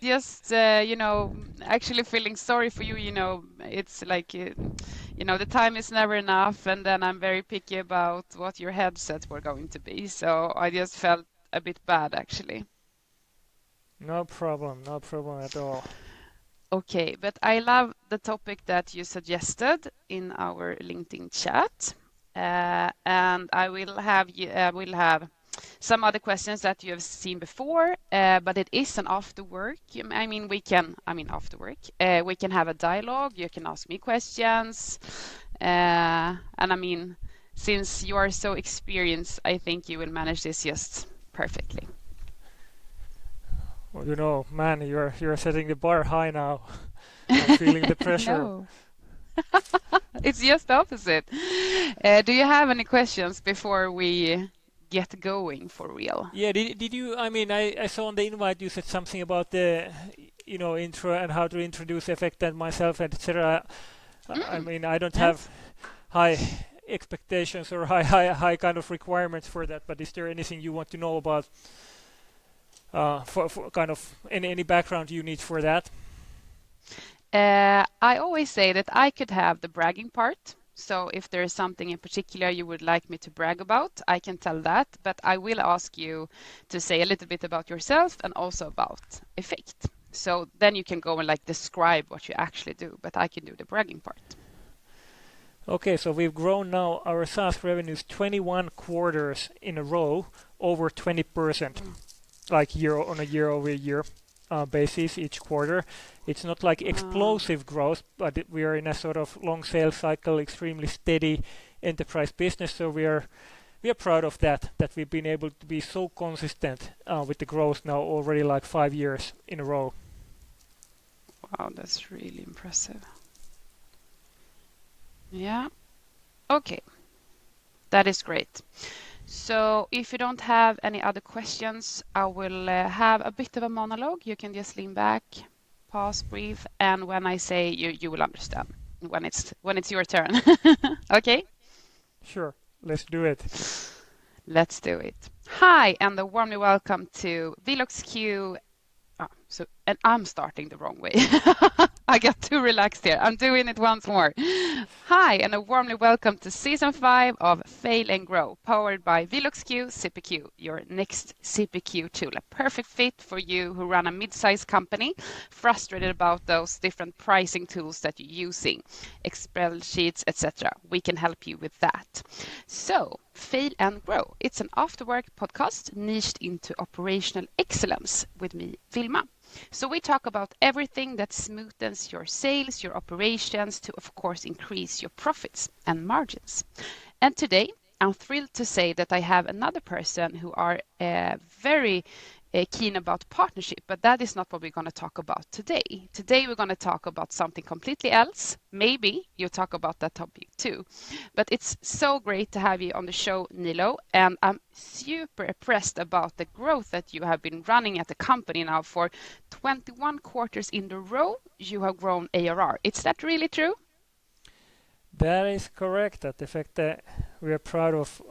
just, actually feeling sorry for you. It's like, the time is never enough, and then I'm very picky about what your headsets were going to be. So I just felt a bit bad, actually. No problem, no problem at all. Okay, but I love the topic that you suggested in our LinkedIn chat. And will have some other questions that you have seen before, but it is an after work. After work, we can have a dialogue. You can ask me questions. And since you are so experienced, I think you will manage this just perfectly. Well, man, you're setting the bar high now. I'm feeling the pressure. No, it's just the opposite. Do you have any questions before we get going for real? Yeah, did you? I saw on the invite you said something about the, intro and how to introduce Effect and myself, and etc. I don't have Yes. high expectations or high kind of requirements for that. But is there anything you want to know about? For kind of any background you need for that? I always say that I could have the bragging part. So if there is something in particular you would like me to brag about, I can tell that. But I will ask you to say a little bit about yourself and also about Effect. So then you can go and like describe what you actually do, but I can do the bragging part. Okay, so we've grown now our SaaS revenues 21 quarters in a row, over 20%, like on a year-over-year basis each quarter. It's not like Uh, explosive growth, but we are in a sort of long sales cycle, extremely steady enterprise business. So we are proud of that we've been able to be so consistent with the growth now already like 5 years in a row. wow, that's really impressive. Yeah. Okay, that is great. So if you don't have any other questions, I will have a bit of a monologue. You can just lean back, pause, breathe, and when I say you will understand when it's your turn. Okay? Sure, let's do it. Let's do it. Hi, and a warmly welcome to VLOXQ. And I'm starting the wrong way. I got too relaxed here. I'm doing it once more. Hi, and a warmly welcome to season 5 of Fail and Grow, powered by VLOXQ CPQ, your next CPQ tool. A perfect fit for you who run a mid-sized company, frustrated about those different pricing tools that you're using, Excel sheets, etc. We can help you with that. So, Fail and Grow. It's an after-work podcast niched into operational excellence with me, Vilma. So we talk about everything that smoothens your sales, your operations to, of course, increase your profits and margins. And today, I'm thrilled to say that I have another person who are very keen about partnership, but that is not what we're going to talk about today. Today, we're going to talk about something completely else. Maybe you talk about that topic too. But it's so great to have you on the show, Niilo, and I'm super impressed about the growth that you have been running at the company now for 21 quarters in a row. You have grown ARR. Is that really true? That is correct. At the fact that we are proud of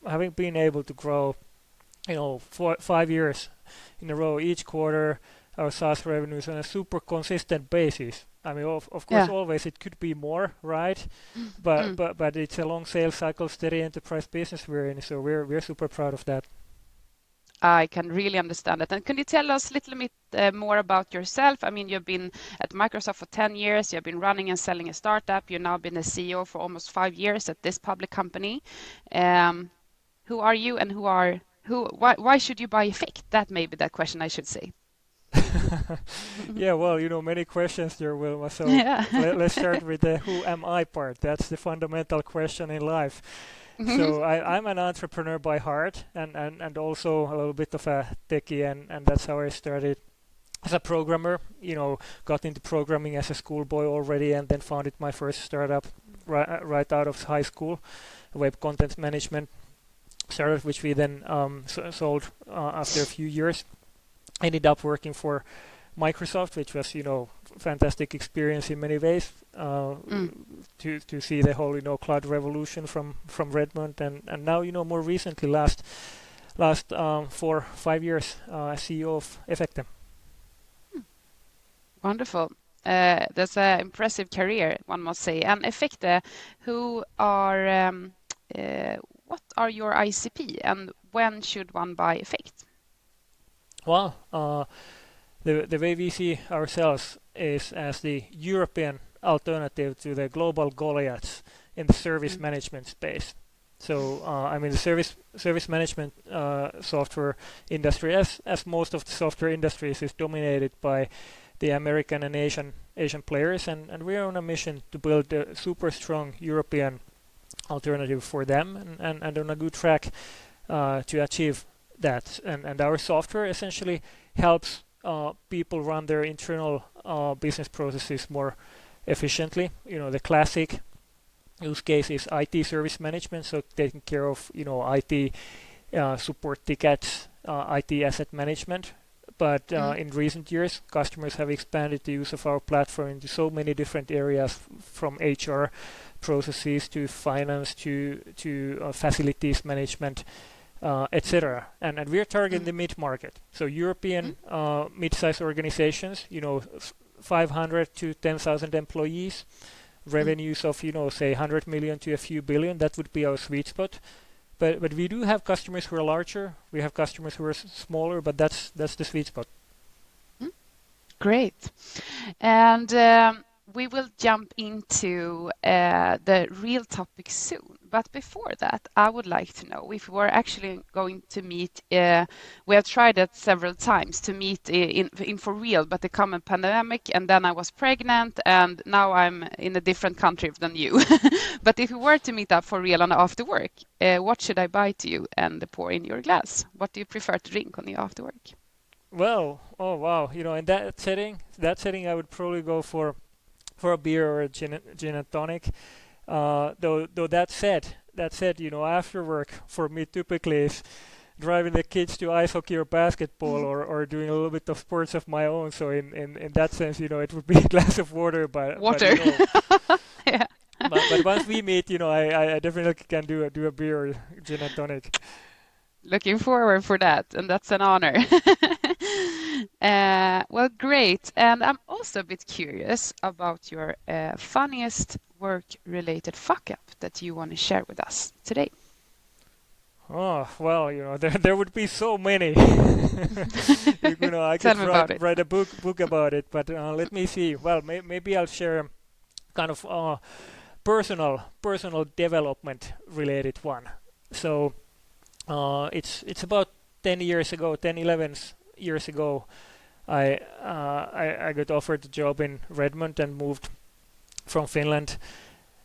having been able to grow, 5 years in a row each quarter, our SaaS revenues on a super consistent basis. Of course, Yeah. always it could be more, right? But Mm. but it's a long sales cycle, steady enterprise business we're in, so we're super proud of that. I can really understand that. And can you tell us a little bit more about yourself? I mean, you've been at Microsoft for 10 years. You've been running and selling a startup. You've now been a CEO for almost 5 years at this public company. Um, who are you and why should you buy Effect? That may be that question I should say. Yeah, well, many questions there, Wilma. So Yeah. let's start with the who am I part. That's the fundamental question in life. So I'm an entrepreneur by heart, and also a little bit of a techie, and that's how I started as a programmer. Got into programming as a schoolboy already, and then founded my first startup right out of high school, web content management startup, which we then sold after a few years. Ended up working for Microsoft, which was fantastic experience in many ways. Mm. To see the whole cloud revolution from Redmond, and now more recently last 4-5 years CEO of Efecte. Wonderful. That's an impressive career, one must say. And Efecte, who are what are your ICP and when should one buy Efecte? Well, the way we see ourselves is as the European alternative to the global Goliaths in the service Mm. management space. So, I mean, the service management software industry, as most of the software industries, is dominated by the American and Asian players, and we are on a mission to build a super strong European alternative for them, and on a good track to achieve that. And our software essentially helps people run their internal business processes more efficiently. You know, the classic use case is IT service management, so taking care of IT support tickets, IT asset management. But Mm. in recent years, customers have expanded the use of our platform into so many different areas, from HR processes to finance to facilities management, etc. And we're targeting Mm. the mid-market, so Mm. European mid-sized organizations, 500 to 10,000 employees, Mm. revenues of say 100 million to a few billion. That would be our sweet spot. But we do have customers who are larger. We have customers who are smaller, but that's the sweet spot. Mm. Great. And we will jump into the real topic soon. But before that, I would like to know if we're actually going to meet. We have tried it several times to meet in for real, but there come a pandemic, and then I was pregnant, and now I'm in a different country than you. But if we were to meet up for real and after work, what should I buy to you and pour in your glass? What do you prefer to drink on the after work? Well, oh wow, in that setting, I would probably go for a beer or a gin and tonic. Though that said, after work for me typically is driving the kids to ice hockey or basketball, or doing a little bit of sports of my own. So in that sense, it would be a glass of water, but Water. Yeah. but once we meet, I definitely can do a beer or gin and tonic. Looking forward for that, and that's an honor. Well, great. And I'm also a bit curious about your funniest work-related fuck up that you want to share with us today. Oh well, there would be so many. I Tell could me write about it. write a book about it, but let me see. Well, maybe I'll share kind of personal development related one. So it's about 10 years ago, 10, 11 years ago. I got offered a job in Redmond and moved from Finland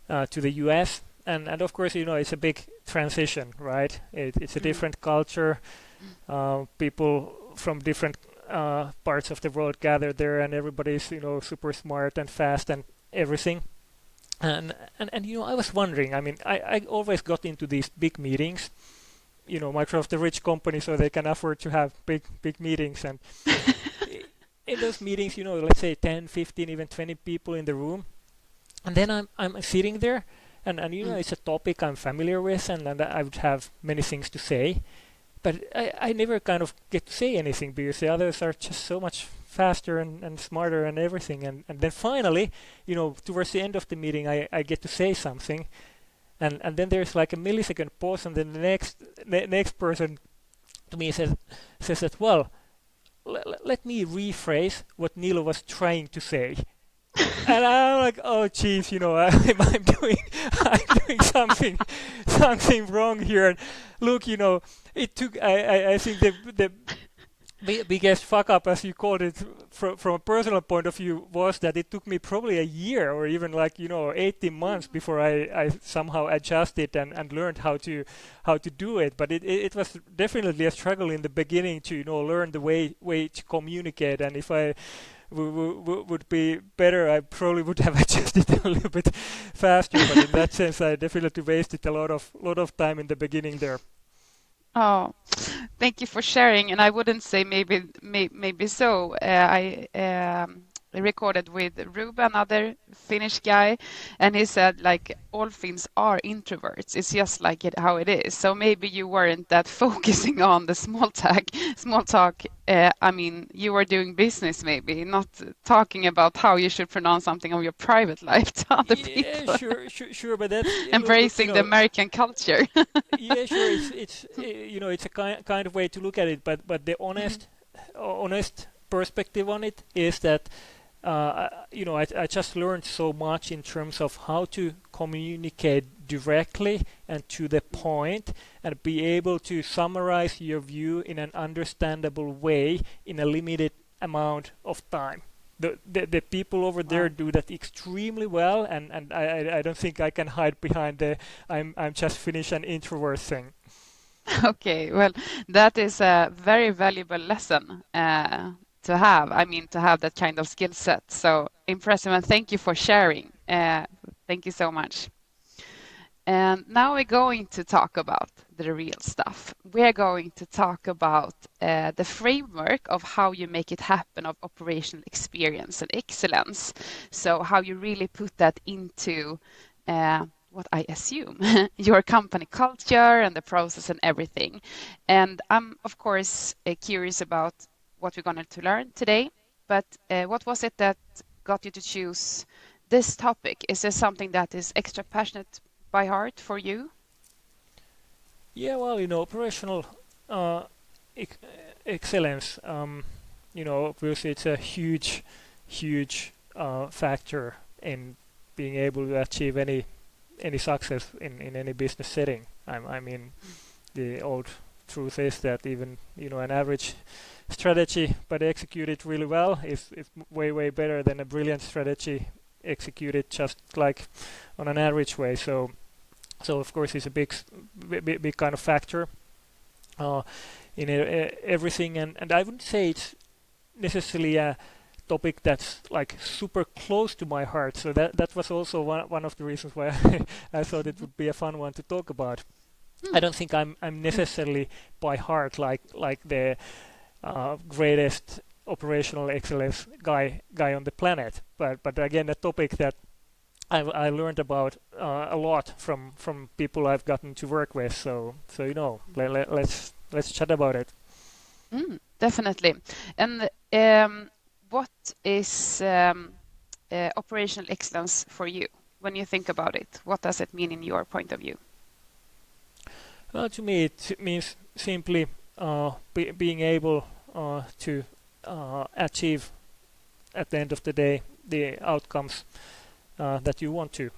to the US. And of course, it's a big transition, right? It's a Mm. different culture. People from different parts of the world gather there, and everybody's super smart and fast and everything. And I was wondering. I mean, I always got into these big meetings. Microsoft, a rich company, so they can afford to have big meetings. And in those meetings, let's say 10, 15, even 20 people in the room, and then I'm sitting there, and Mm. it's a topic I'm familiar with, and I would have many things to say, but I never kind of get to say anything because the others are just so much faster and smarter and everything. And then finally, towards the end of the meeting, I get to say something, and then there's like a millisecond pause, and then the next person to me says that, well, let me rephrase what Niilo was trying to say. And I'm like, oh, geez, I'm doing something wrong here. And look, it took. I think the biggest fuck up, as you called it, from a personal point of view, was that it took me probably a year or even 18 months before I somehow adjusted and learned how to do it. But it was definitely a struggle in the beginning to learn the way to communicate. And if I would be better, I probably would have adjusted a little bit faster. But in that sense, I definitely wasted a lot of time in the beginning there. Oh, thank you for sharing. And I wouldn't say maybe so. recorded with Ruben, another Finnish guy, and he said like all Finns are introverts. It's just like how it is. So maybe you weren't that focusing on the small talk. I mean, you were doing business maybe, not talking about how you should pronounce something of your private life to other Yeah, people. sure, but that's look, Embracing the American culture. yeah, sure. It's it's a kind of way to look at it, but the honest perspective on it is that I just learned so much in terms of how to communicate directly and to the point, and be able to summarize your view in an understandable way in a limited amount of time. The people over there Wow. do that extremely well, and I don't think I can hide behind the I'm just Finnish and introvert thing. Okay, well, that is a very valuable lesson to have. I mean, to have that kind of skill set. So impressive, and thank you for sharing. Thank you so much. And now we're going to talk about the real stuff. We're going to talk about the framework of how you make it happen of operational experience and excellence. So how you really put that into what I assume your company culture and the process and everything. And I'm of course curious about what we're going to learn today. But what was it that got you to choose this topic? Is there something that is extra passionate by heart for you? Yeah, well, operational uh, ex- excellence. Obviously, it's a huge factor in being able to achieve any success in any business setting. I mean, the old truth is that even an average strategy, but executed really well, is way better than a brilliant strategy executed just like on an average way. So of course it's a big kind of factor uh, in everything, and I wouldn't say it's necessarily a topic that's like super close to my heart. So that was also one of the reasons why I thought it would be a fun one to talk about. I Hmm. don't think I'm necessarily by heart like the greatest operational excellence guy on the planet, but again a topic that I learned about a lot from people I've gotten to work with. So let's chat about it. Definitely. And what is operational excellence for you when you think about it? What does it mean in your point of view? Well, to me, it means simply being able to achieve at the end of the day the outcomes that you want to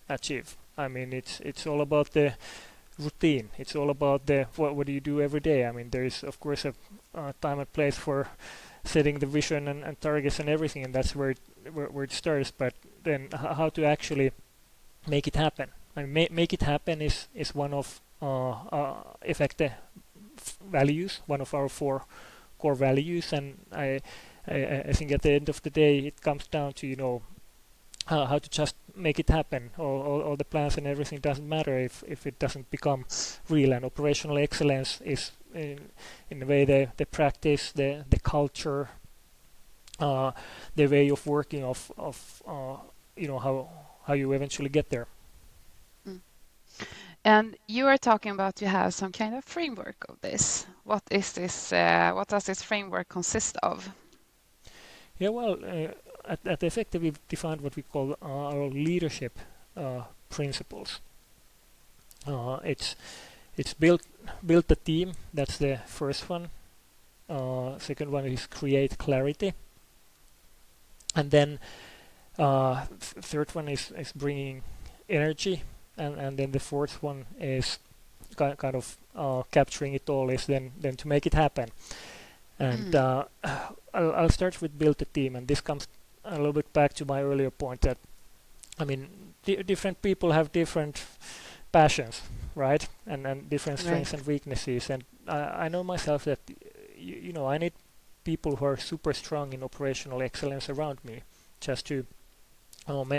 achieve. I mean, it's all about the routine. It's all about the what do you do every day. I mean, there is of course a time and place for setting the vision and targets and everything, and that's where it starts. But then how to actually make it happen. I mean, make it happen is one of Efecte values, one of our four core values, and I think at the end of the day it comes down to how to just make it happen. All the plans and everything doesn't matter if it doesn't become real. And operational excellence is in the way the practice, the culture, the way of working of how you eventually get there. Mm. And you are talking about you have some kind of framework of this. What is this? What does this framework consist of? Yeah, well, at Effective we've defined what we call our leadership principles. It's build the team. That's the first one. Second one is create clarity, and then third one is bringing energy, and then the fourth one is kind of capturing it all, is then to make it happen. And Mm. I'll start with build the team, and this comes a little bit back to my earlier point that I mean different people have different passions, right? And different Right. strengths and weaknesses. And I know myself that I need people who are super strong in operational excellence around me, just to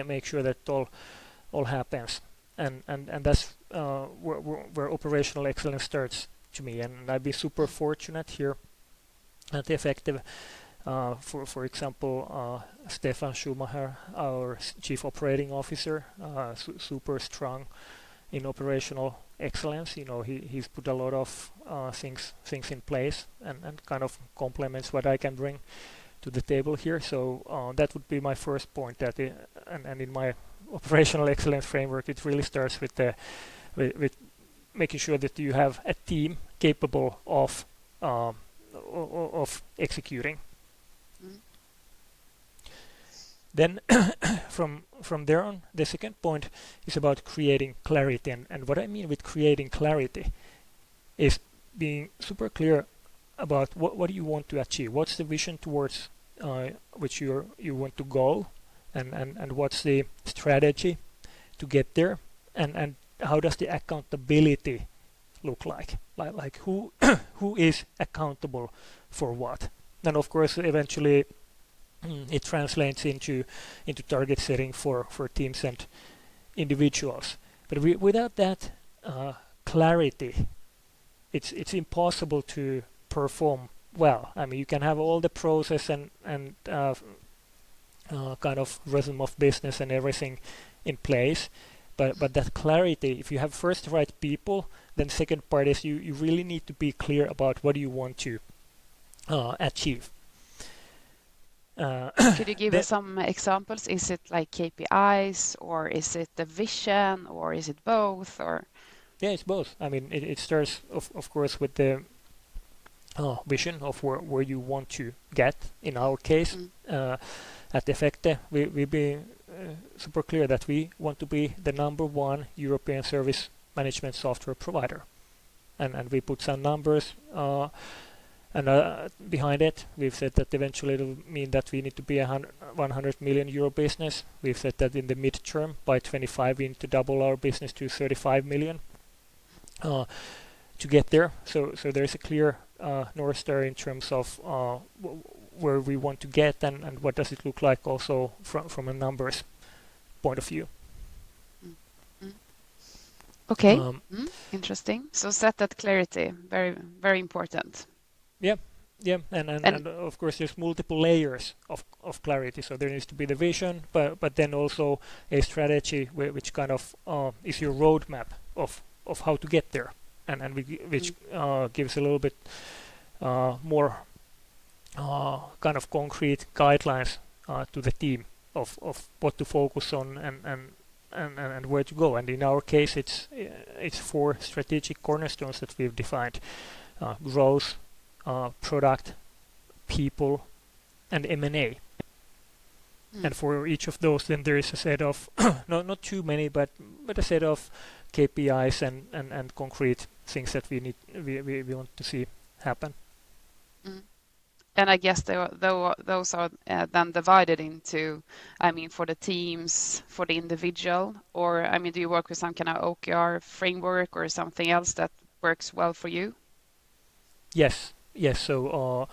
make sure that all happens. And that's where operational excellence starts to me. And I've been super fortunate here at Effective For example, Stefan Schumacher, our Chief Operating Officer, super strong in operational excellence. You know, he's put a lot of things in place and kind of complements what I can bring to the table here. So that would be my first point. That and in my operational excellence framework, it really starts with with making sure that you have a team capable of executing. Mm. Then from there on, the second point is about creating clarity. And what I mean with creating clarity is being super clear about what do you want to achieve, what's the vision towards which you want to go, and what's the strategy to get there, and how does the accountability look like who who is accountable for what. And of course eventually it translates into target setting for teams and individuals. But without that clarity, it's impossible to perform well. I mean, you can have all the process and kind of rhythm of business and everything in place, but that clarity, if you have first the right people, then second part is you really need to be clear about what you want to achieve. Could you give us some examples? Is it like KPIs, or is it the vision, or is it both? Or yeah, it's both. I mean, it starts of course with the vision of where you want to get. In our case, at Efecte, we be super clear that we want to be the #1 European service management software provider, and we put some numbers and behind it. We've said that eventually it'll mean that we need to be a 100 million euro business. We've said that in the midterm, by 25, we need to double our business to 35 million to get there. So there's a clear North Star in terms of where we want to get, and what does it look like also from a numbers point of view. okay, interesting. So set that clarity, very very important. Yeah, and of course there's multiple layers of clarity. So there needs to be the vision, but then also a strategy which kind of is your roadmap of how to get there, and which gives a little bit more kind of concrete guidelines to the team of what to focus on and where to go. And in our case, it's 4 strategic cornerstones that we've defined: growth, product, people, and M&A. And for each of those, then there is a set of not too many, but a set of KPIs and concrete things that we want to see happen. And I guess those are then divided into, I mean, for the teams, for the individual, or I mean, do you work with some kind of OKR framework or something else that works well for you? Yes. So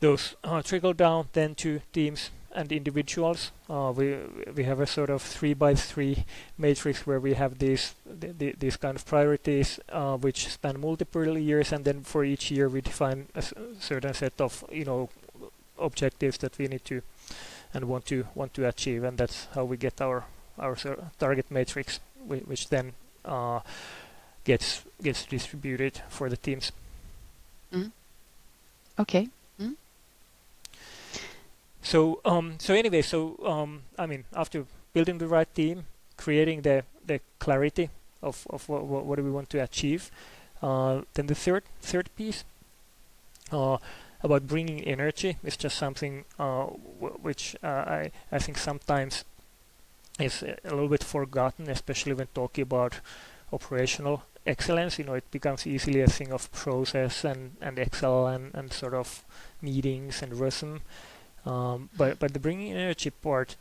those trickle down then to teams and individuals. We have a sort of 3x3 matrix where we have these kind of priorities which span multiple years, and then for each year we define a certain set of objectives that we need to and want to achieve, and that's how we get our target matrix, which then gets distributed for the teams. Okay. So anyway, I mean, after building the right team, creating the clarity of what do we want to achieve, then the third piece about bringing energy is just something which I think sometimes is a little bit forgotten, especially when talking about operational excellence. It becomes easily a thing of process and Excel and sort of meetings and rhythm. But the bringing energy part,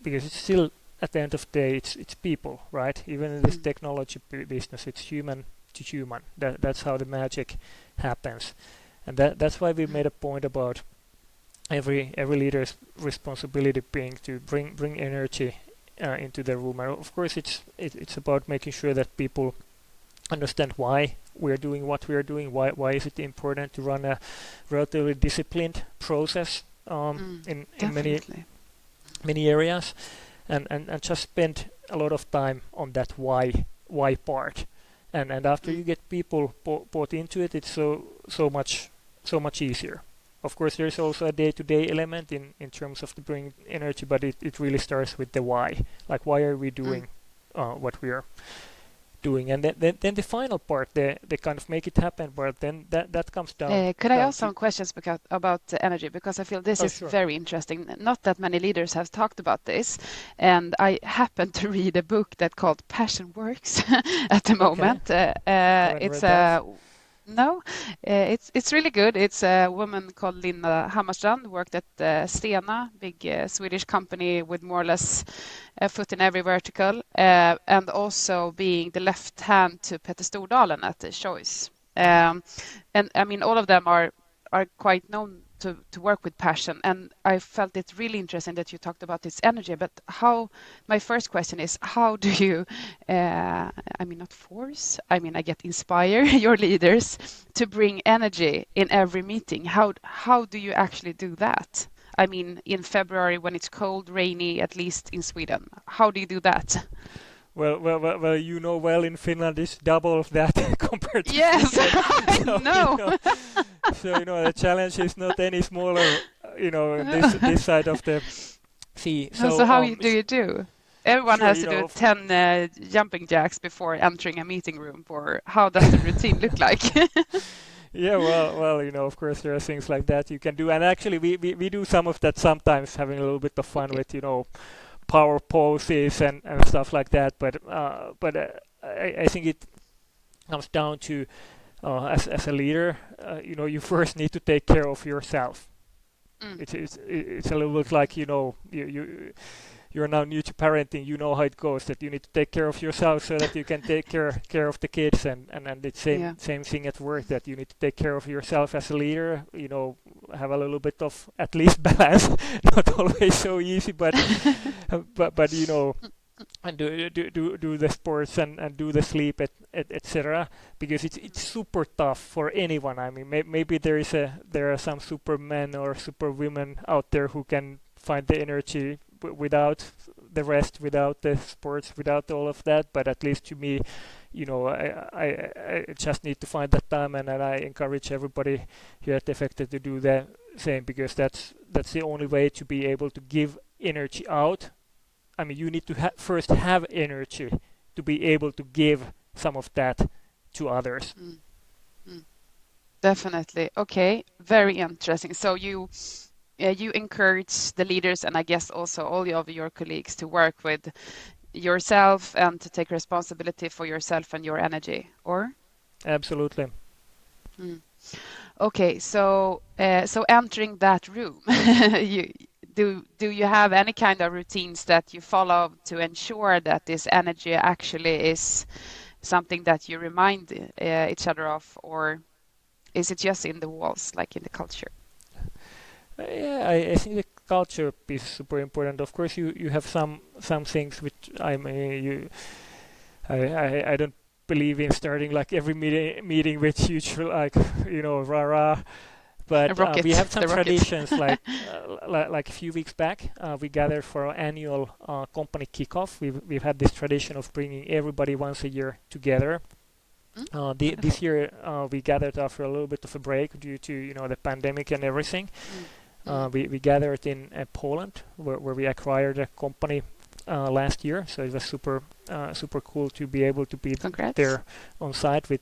because it's still at the end of the day, it's people, right? Even in this technology business, it's human to human. That's how the magic happens, and that's why we made a point about every leader's responsibility being to bring energy into the room. And of course, it's about making sure that people understand why we're doing what we're doing. Why is it important to run a relatively disciplined process in many areas, and just spend a lot of time on that why part. And after you get people bought into it, it's so much easier. Of course, there's also a day-to-day element in terms of the bringing energy, but it really starts with the why. Like, why are we doing what we are doing? And then the final part, the kind of make it happen part, then that comes down. Could I ask some questions about the energy? Because I feel this is sure. very interesting. Not that many leaders have talked about this, and I happened to read a book that called Passion Works at the moment. It's a No, it's really good. It's a woman called Linda Hammarstrand, worked at Stena, big Swedish company with more or less a foot in every vertical, and also being the left hand to Petter Stordalen at the Choice. And I mean, all of them are quite known to work with passion, and I felt it really interesting that you talked about this energy. But my first question is, how do you, I mean, not force, I mean, I get inspire your leaders to bring energy in every meeting? How do you actually do that? I mean, in February when it's cold, rainy, at least in Sweden, how do you do that? Well, well, in Finland it's double of that compared to Yes, Sweden. I know. So the challenge is not any smaller, this side of the sea. So how do you do? Everyone has to do 10 jumping jacks before entering a meeting room, or how does the routine look like? Yeah, well, of course there are things like that you can do, and actually we do some of that sometimes, having a little bit of fun with power poses and stuff like that. But I think it comes down to as a leader, you first need to take care of yourself. It's a little bit like you're now new to parenting. You know how it goes, that you need to take care of yourself so that you can take care of the kids, and the same thing at work, that you need to take care of yourself as a leader. Have a little bit of at least balance. Not always so easy, but and do the sports and do the sleep, etc. Because it's super tough for anyone. I mean, maybe there are some supermen or superwomen out there who can find the energy without the rest, without the sports, without all of that. But at least to me, I just need to find that time, and I encourage everybody here at Efecte to do the same, because that's the only way to be able to give energy out. I mean, you need to first have energy to be able to give some of that to others. Definitely. Okay, very interesting. So you encourage the leaders, and I guess also all of your colleagues, to work with yourself and to take responsibility for yourself and your energy, or? Absolutely. Okay, so entering that room, do you have any kind of routines that you follow to ensure that this energy actually is something that you remind each other of, or is it just in the walls, like in the culture? Yeah, I think the culture is super important. Of course, you have some things which I don't believe in starting like every meeting with huge rah. But we have some traditions like a few weeks back, we gathered for our annual company kickoff. We've had this tradition of bringing everybody once a year together. This year we gathered after a little bit of a break due to the pandemic and everything. We gathered in Poland, where we acquired a company last year. So it was super cool to be able to be there on site. We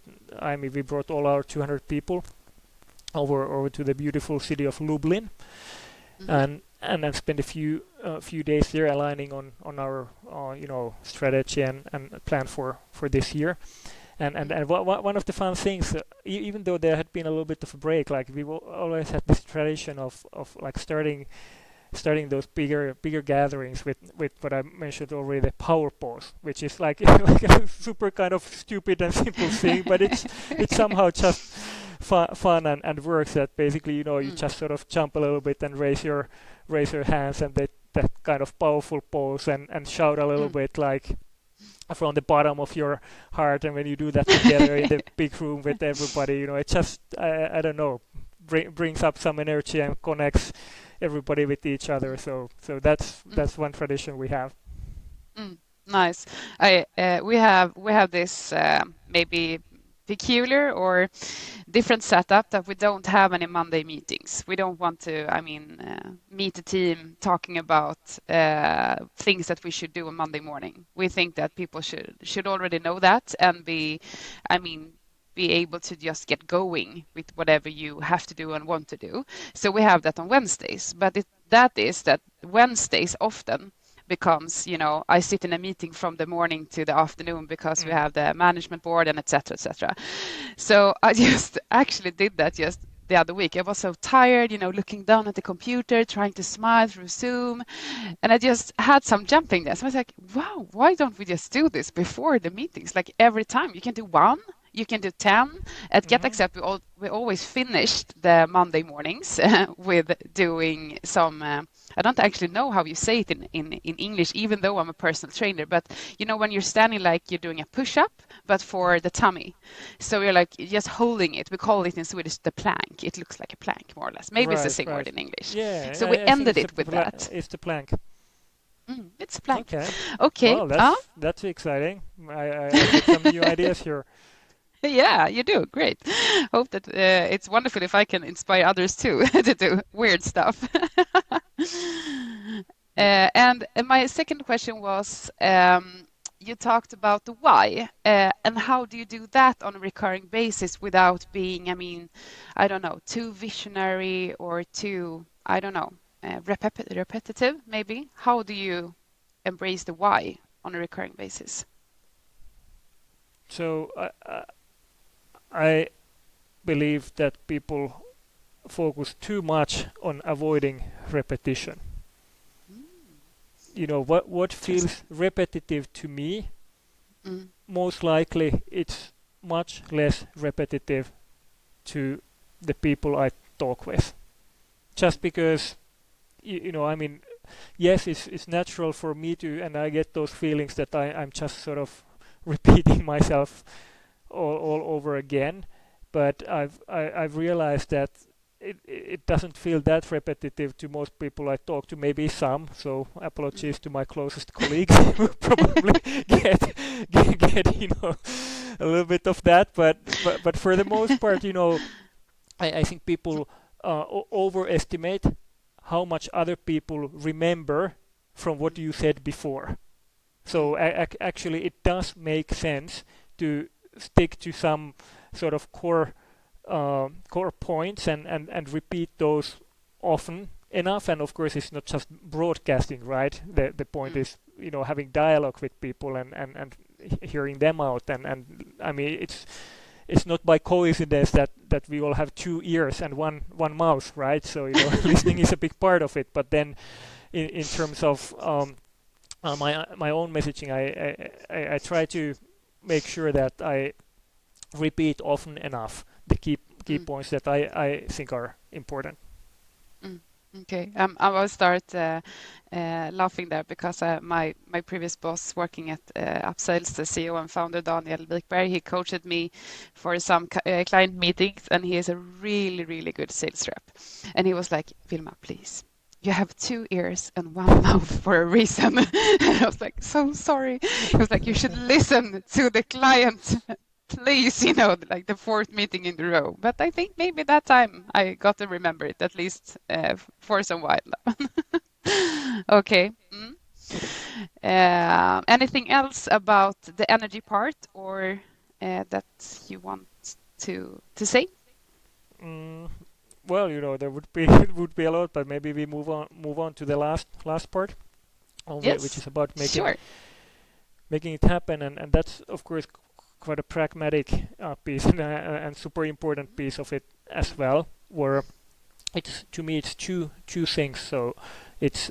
brought all our 200 people over to the beautiful city of Lublin, and then spent a few days there aligning on our strategy and plan for this year. And one of the fun things, even though there had been a little bit of a break, like we always had this tradition of like starting those bigger gatherings with what I mentioned already, the power pose, which is like a super kind of stupid and simple thing, but it's somehow just fun and works. That basically you just sort of jump a little bit and raise your hands, and that kind of powerful pose, and shout a little bit like from the bottom of your heart, and when you do that together in the big room with everybody, it just I don't know, brings up some energy and connects everybody with each other. So that's one tradition we have. Nice. We have this maybe peculiar or different setup that we don't have any Monday meetings. We don't want to, meet the team talking about things that we should do on Monday morning. We think that people should already know that and be able to just get going with whatever you have to do and want to do. So we have that on Wednesdays, but that Wednesdays often becomes, I sit in a meeting from the morning to the afternoon because we have the management board and etc. etc. So I just actually did that just the other week. I was so tired, looking down at the computer, trying to smile through Zoom, and I just had some jumping there. So I was like, wow, why don't we just do this before the meetings? Like every time you can do one, you can do 10. At GetAccept, we always finished the Monday mornings with doing some, I don't actually know how you say it in English, even though I'm a personal trainer, but when you're standing like you're doing a push-up, but for the tummy. So you're like just holding it. We call it in Swedish the plank. It looks like a plank, more or less. Maybe it's the same word in English. Yeah, so we I think ended it with that. It's the plank. It's a plank. Okay. Okay. Well, that's exciting. I get some new ideas here. Yeah, you do. Great. Hope that it's wonderful if I can inspire others too to do weird stuff. And my second question was, you talked about the why, and how do you do that on a recurring basis without being, I don't know, too visionary or too, I don't know, repetitive maybe? How do you embrace the why on a recurring basis? So I believe that people focus too much on avoiding repetition. What feels repetitive to me, most likely it's much less repetitive to the people I talk with. Just because, yes, it's natural for me to, and I get those feelings that I'm just sort of repeating myself all over again. But I've realized that it doesn't feel that repetitive to most people I talk to. Maybe some. So apologies to my closest colleagues who probably get a little bit of that. But for the most part, I think people overestimate how much other people remember from what you said before. So actually, it does make sense to stick to some sort of core points and repeat those often enough. And of course, it's not just broadcasting, right? The point is, having dialogue with people and hearing them out. And I mean, it's not by coincidence that we all have 2 ears and one mouth, right? So listening is a big part of it. But then, in terms of my own messaging, I try to make sure that I repeat often enough the key points that I think are important. Okay, I will start laughing there because my previous boss working at Upsales, the CEO and founder Daniel Wikberg, he coached me for some client meetings, and he is a really, really good sales rep. And he was like, Vilma, please, you have 2 ears and 1 mouth for a reason. And I was like, so sorry. He was like, you should listen to the client. Please, like the 4th meeting in a row. But I think maybe that time I got to remember it, at least for some while now. Okay. Anything else about the energy part or that you want to say? Well, there would be a lot, but maybe we move on to the last part, Yes, which is about sure. making it happen, and that's of course quite a pragmatic piece and super important piece of it as well. Where to me it's two things. So it's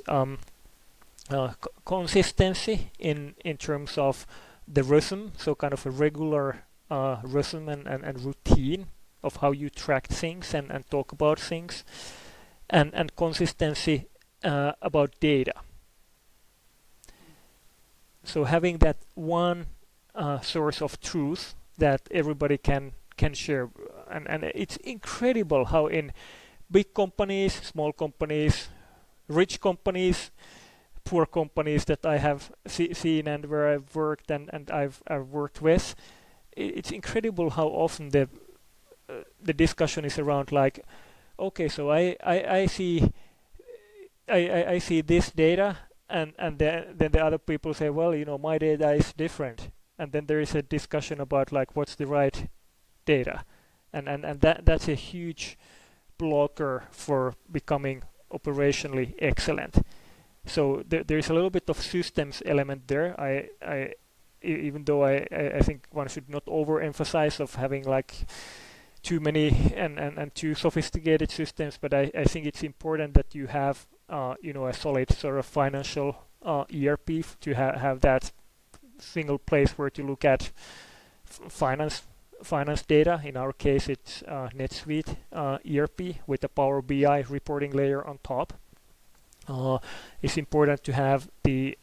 consistency in terms of the rhythm, so kind of a regular rhythm and routine of how you track things and talk about things, and consistency about data. So having that one source of truth that everybody can share, and it's incredible how in big companies, small companies, rich companies, poor companies that I have seen and where I've worked and I've worked with, it's incredible how often the discussion is around like, okay, so I see I see this data, and then the other people say, well, my data is different, and then there is a discussion about like what's the right data, and that's a huge blocker for becoming operationally excellent. So there's a little bit of systems element there. Even though I think one should not overemphasize of having like too many and too sophisticated systems, but I think it's important that you have a solid sort of financial ERP to have that single place where to look at finance data. In our case, it's NetSuite ERP with a Power BI reporting layer on top. It's important to have the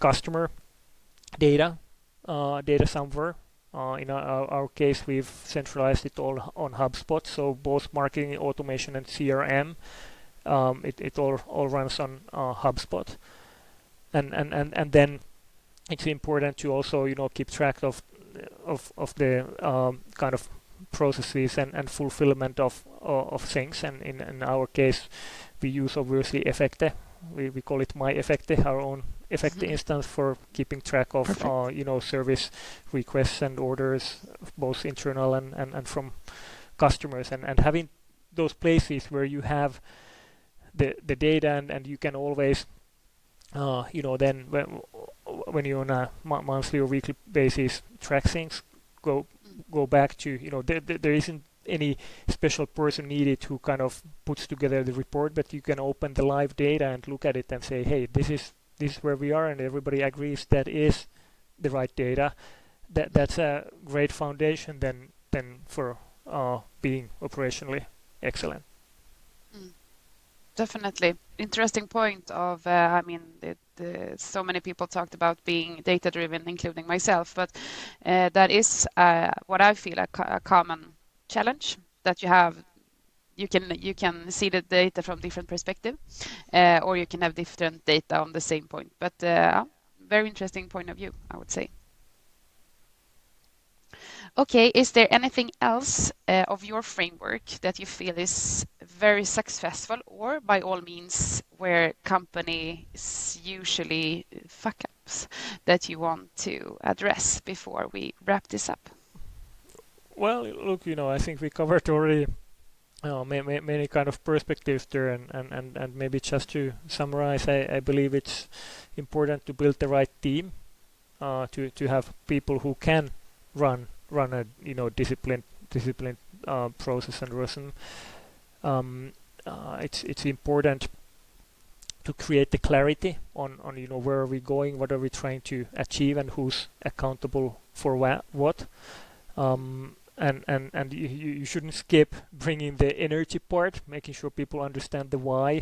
customer data somewhere. In our case, we've centralized it all on HubSpot, so both marketing automation and CRM, it all runs on HubSpot, and then it's important to also keep track of the kind of processes and fulfillment of things. And in our case, we use obviously Efecte. We call it My Efecte, our own Efecte instance for keeping track of service requests and orders, both internal and from customers, and having those places where you have the data and you can always then when you're on a monthly or weekly basis track things, go back to there isn't any special person needed who kind of puts together the report, but you can open the live data and look at it and say, hey, this is where we are, and everybody agrees that is the right data. That's a great foundation then for being operationally excellent. Definitely. Interesting point of, so many people talked about being data driven, including myself, but that is what I feel a common challenge, that you can see the data from different perspective, or you can have different data on the same point. But very interesting point of view, I would say. Okay, is there anything else of your framework that you feel is very successful, or by all means where companies usually fuck ups, that you want to address before we wrap this up? Well, look, I think we covered already many kind of perspectives there, and maybe just to summarize, I believe it's important to build the right team, to have people who can run a disciplined process and rhythm. It's important to create the clarity on where are we going, what are we trying to achieve, and who's accountable for what. And you shouldn't skip bringing the energy part, making sure people understand the why,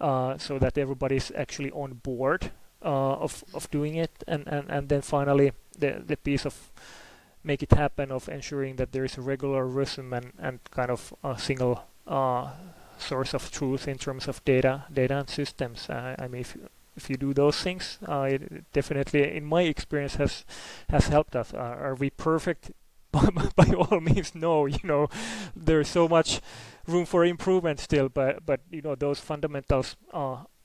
so that everybody's actually on board of doing it, and then finally the piece of make it happen of ensuring that there is a regular rhythm and kind of a single source of truth in terms of data and systems. I mean, if you do those things, it definitely, in my experience, has helped us. Are we perfect? By all means, no. There's so much room for improvement still, but those fundamentals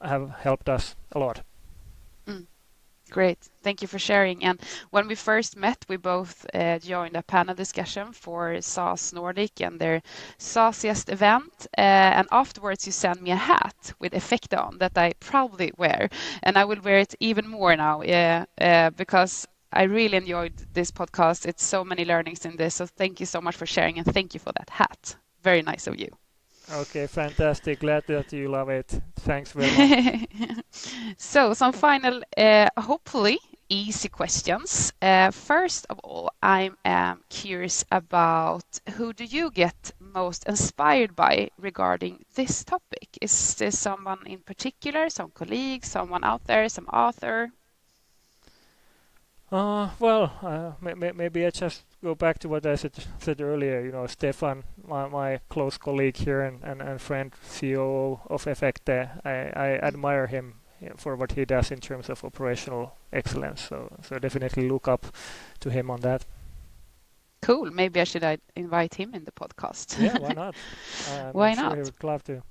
have helped us a lot. Great. Thank you for sharing. And when we first met, we both joined a panel discussion for SaaS Nordic and their SaaSiest event. And afterwards, you sent me a hat with Efecte on that I proudly wear. And I will wear it even more now because I really enjoyed this podcast. It's so many learnings in this. So thank you so much for sharing, and thank you for that hat. Very nice of you. Okay, fantastic. Glad that you love it. Thanks very much. So some final, hopefully easy questions. First of all, I'm curious about who do you get most inspired by regarding this topic? Is there someone in particular, some colleague, someone out there, some author? Maybe I just go back to what I said earlier. Stefan, my close colleague here and friend, CEO of Efecte, I admire him for what he does in terms of operational excellence. So definitely look up to him on that. Cool. Maybe I should invite him in the podcast. Yeah, why not? Why I'm sure he not? would love to.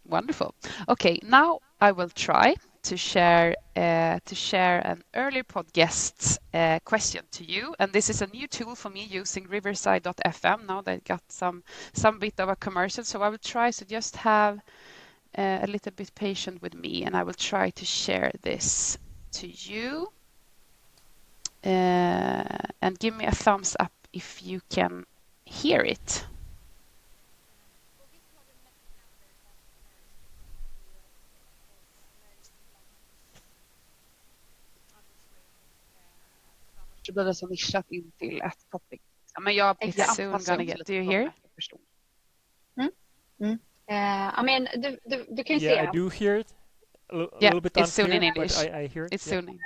Wonderful. Okay, now I will try to share an earlier pod guest's question to you. And this is a new tool for me using Riverside.fm. Now they got some bit of a commercial, so I will try to just have a little bit patient with me, and I will try to share this to you. And give me a thumbs up if you can hear it. Blir det så nischat in till ett topic. Men jag It's soon gonna get. Do you hear? I mean, du kan ju Yeah, I se. do hear it. A Yeah, little bit it's soon unclear, in but English. I hear it. It's Yeah. soon in.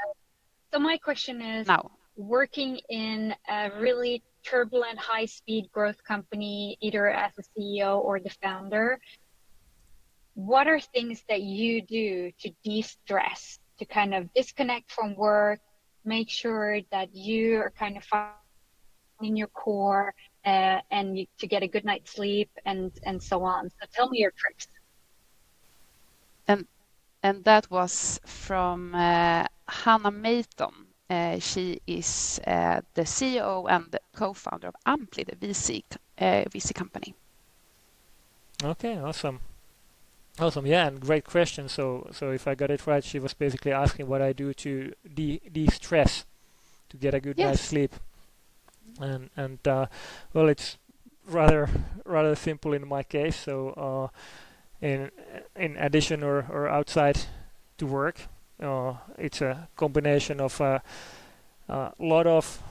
So my question is, Now. working in a really turbulent, high-speed growth company, either as a CEO or the founder, what are things that you do to de-stress, to kind of disconnect from work, make sure that you are kind of in your core, and to get a good night's sleep and so on. So tell me your tricks. And that was from Hannah Meiton. She is the CEO and the co-founder of Ampli, the VC company. Okay, awesome. Yeah, and great question. So if I got it right, she was basically asking what I do to de-stress, to get a good night's sleep. And well, it's rather simple in my case. So in addition or outside to work, it's a combination of a lot of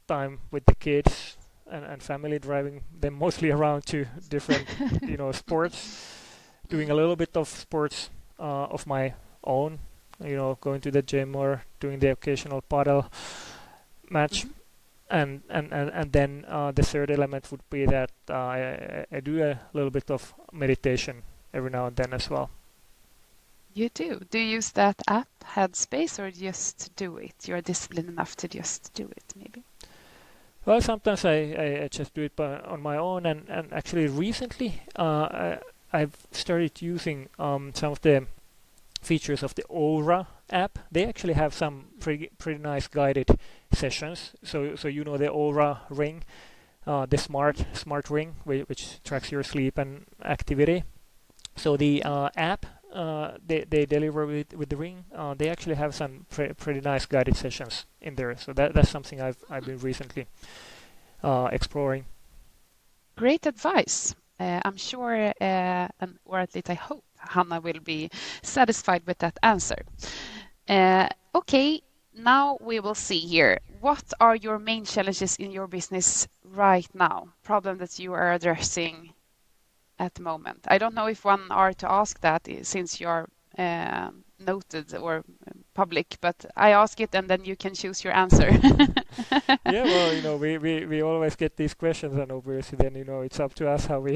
time with the kids and family, driving them mostly around to different sports, doing a little bit of sports of my own, going to the gym or doing the occasional paddle match. And then the third element would be that I do a little bit of meditation every now and then as well. You do. Do you use that app, Headspace, or just do it? You're disciplined enough to just do it, maybe? Well, sometimes I just do it on my own, and actually recently I've started using some of the features of the Aura app. They actually have some pretty nice guided sessions. So the Aura ring, the smart ring, which tracks your sleep and activity. So the app they deliver with the ring. They actually have some pretty nice guided sessions in there. So that's something I've been recently exploring. Great advice. I'm sure, or at least I hope, Hannah will be satisfied with that answer. Okay, now we will see here. What are your main challenges in your business right now? Problem that you are addressing at the moment. I don't know if one are to ask that since you are noted or public, but I ask it and then you can choose your answer. Yeah, well, we always get these questions, and obviously then it's up to us how we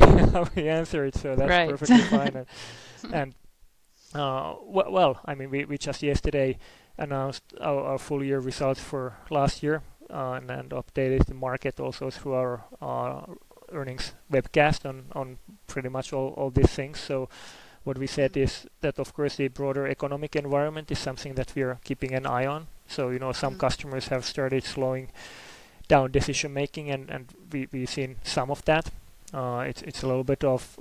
answer it. So that's right. Perfectly fine. And well, I mean, we just yesterday announced our full year results for last year, and updated the market also through our earnings webcast on pretty much all these things. So what we said is that, of course, the broader economic environment is something that we are keeping an eye on. So some customers have started slowing down decision making, and we've seen some of that. It's a little bit of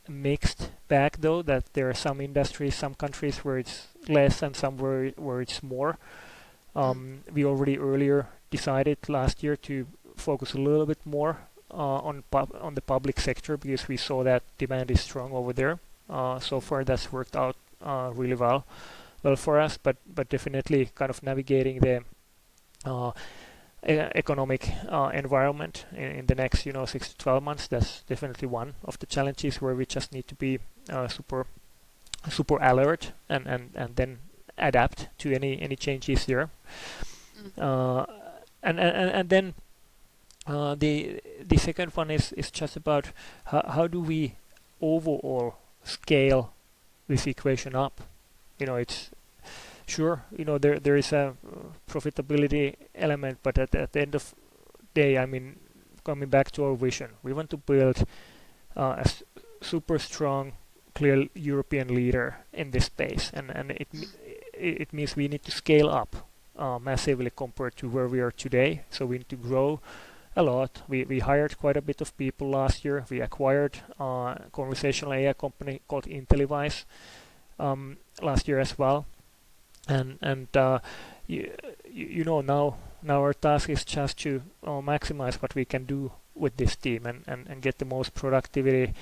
mixed bag, though, that there are some industries, some countries where it's less and some where it's more. We already earlier decided last year to focus a little bit more on the public sector, because we saw that demand is strong over there. So far that's worked out really well for us, but definitely kind of navigating the economic environment in the next 6 to 12 months. That's definitely one of the challenges where we just need to be super alert and then adapt to any changes there. And then the second one is just about how do we overall scale this equation up. It's sure, there is a profitability element, but at the end of day, I mean, coming back to our vision, we want to build a super strong, clear European leader in this space, and it means we need to scale up massively compared to where we are today. So we need to grow a lot. We hired quite a bit of people last year. We acquired a conversational AI company called Intellivise last year as well. And now our task is just to maximize what we can do with this team and get the most productivity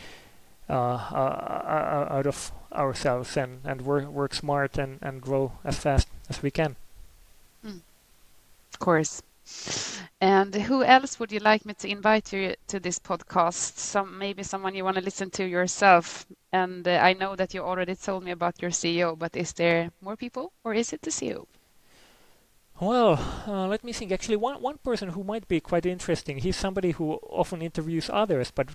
out of ourselves and work smart and grow as fast as we can. Of course. And who else would you like me to invite to this podcast? Maybe someone you want to listen to yourself. And I know that you already told me about your CEO, but is there more people, or is it the CEO? Well, let me think. Actually, one person who might be quite interesting. He's somebody who often interviews others, but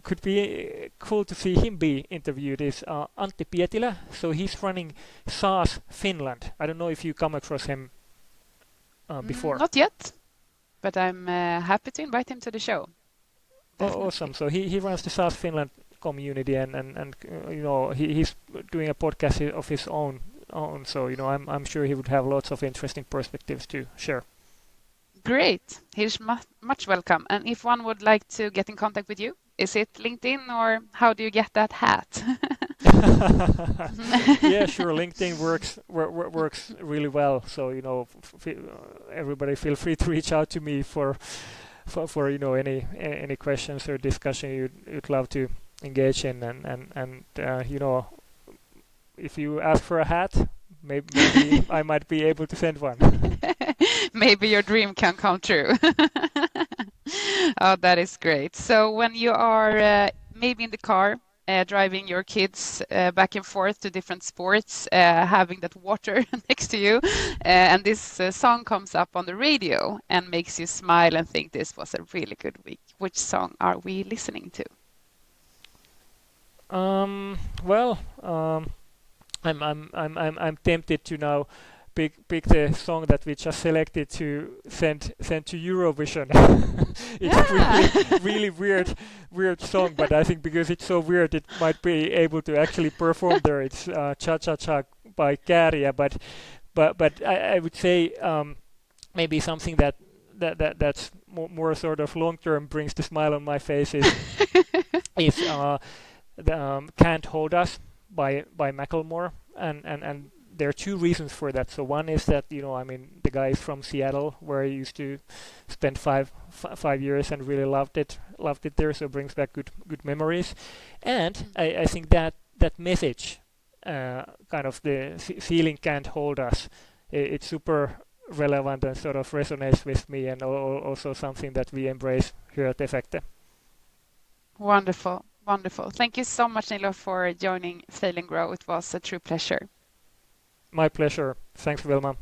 could be cool to see him be interviewed. Is Antti Pietilä. So he's running SaaS Finland. I don't know if you come across him before. Not yet, but I'm happy to invite him to the show. Oh, awesome! So he runs the SaaS Finland community, and he's doing a podcast of his own. So I'm sure he would have lots of interesting perspectives to share. Great, he's much welcome. And if one would like to get in contact with you, is it LinkedIn, or how do you get that hat? Yeah, sure. LinkedIn works really well. So everybody feel free to reach out to me for any questions or discussion you'd love to engage in, and if you ask for a hat, maybe I might be able to send one. Maybe your dream can come true. Oh, that is great. So when you are maybe in the car, driving your kids back and forth to different sports, having that water next to you, and this song comes up on the radio and makes you smile and think this was a really good week. Which song are we listening to? I'm tempted to now pick the song that we just selected to send to Eurovision. It's really weird song, but I think because it's so weird, it might be able to actually perform there. It's Cha Cha Cha by Käärijä, but I would say maybe something that's more sort of long term brings the smile on my face is Can't Hold Us by Macklemore, and there are two reasons for that. So one is that the guy is from Seattle, where I used to spend five years and really loved it there. So it brings back good memories, and I think that message, kind of the feeling can't hold us. It's super relevant and sort of resonates with me, and also something that we embrace here at Efecte. Wonderful. Wonderful. Thank you so much, Niilo, for joining Fail and Grow. It was a true pleasure. My pleasure. Thanks, Vilma.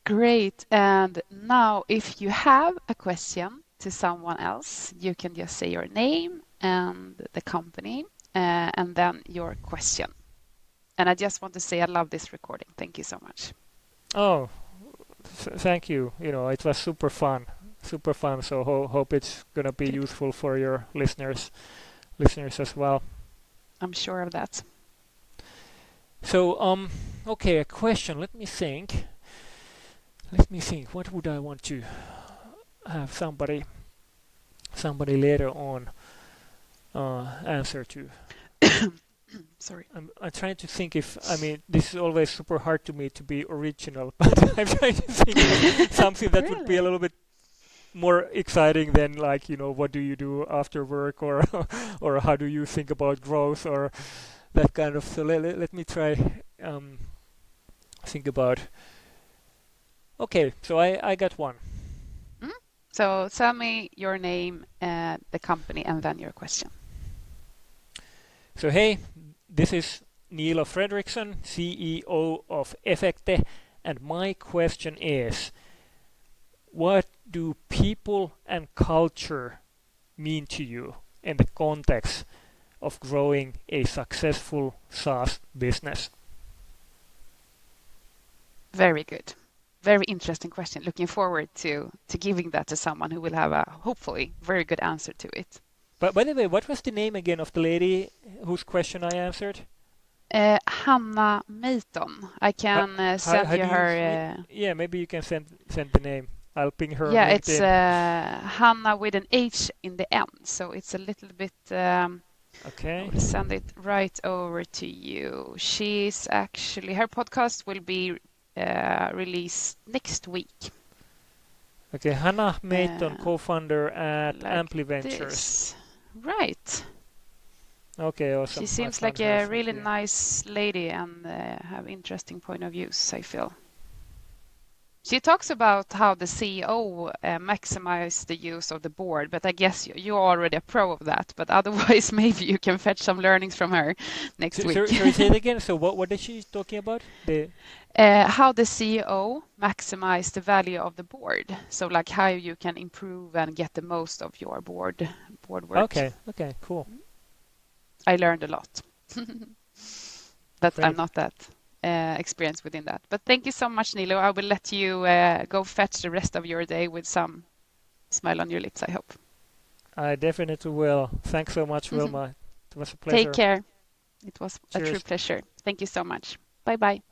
Great. And now, if you have a question to someone else, you can just say your name and the company, and then your question. And I just want to say I love this recording. Thank you so much. Oh, thank you. It was super fun. So hope it's gonna be useful for your listeners as well. I'm sure of that. So okay, a question. Let me think. What would I want to have somebody later on answer to? Sorry. I'm trying to think this is always super hard to me to be original, but I'm trying to think of something that would be a little bit more exciting than what do you do after work, or or how do you think about growth, or that kind of. So let me try think about. Okay, so I got one. So tell me your name, the company, and then your question. So hey, this is Niilo Fredrikson, CEO of Efecte, and my question is, what do people and culture mean to you in the context of growing a successful SaaS business? Very good. Very interesting question. Looking forward to giving that to someone who will have a hopefully very good answer to it. But by the way, what was the name again of the lady whose question I answered? Hannah Meiton. I can send How you do you? her. Yeah, maybe you can send the name. I'll ping her on Yeah, it's LinkedIn. Hannah with an H in the end, so it's a little bit. I Okay. will send it right over to you. She's actually her podcast will be released next week. Okay, Hannah Meiton, Uh, co-founder at like Ampli Ventures. this. Right. Okay, She awesome. I seems found like her. a Thank really you. nice lady and have interesting point of views, I feel. She talks about how the CEO maximize the use of the board, but I guess you're already a pro of that. But otherwise, maybe you can fetch some learnings from her next week. Sorry, say it again. So what is she talking about? How the CEO maximize the value of the board. So like how you can improve and get the most of your board work. Okay, cool. I learned a lot. But I'm Great. not that experienced within that. But thank you so much, Niilo. I will let you go fetch the rest of your day with some smile on your lips, I hope. I definitely will. Thanks so much, Wilma. It was a Take pleasure. care. It was a true Cheers. pleasure. Thank you so much. Bye bye.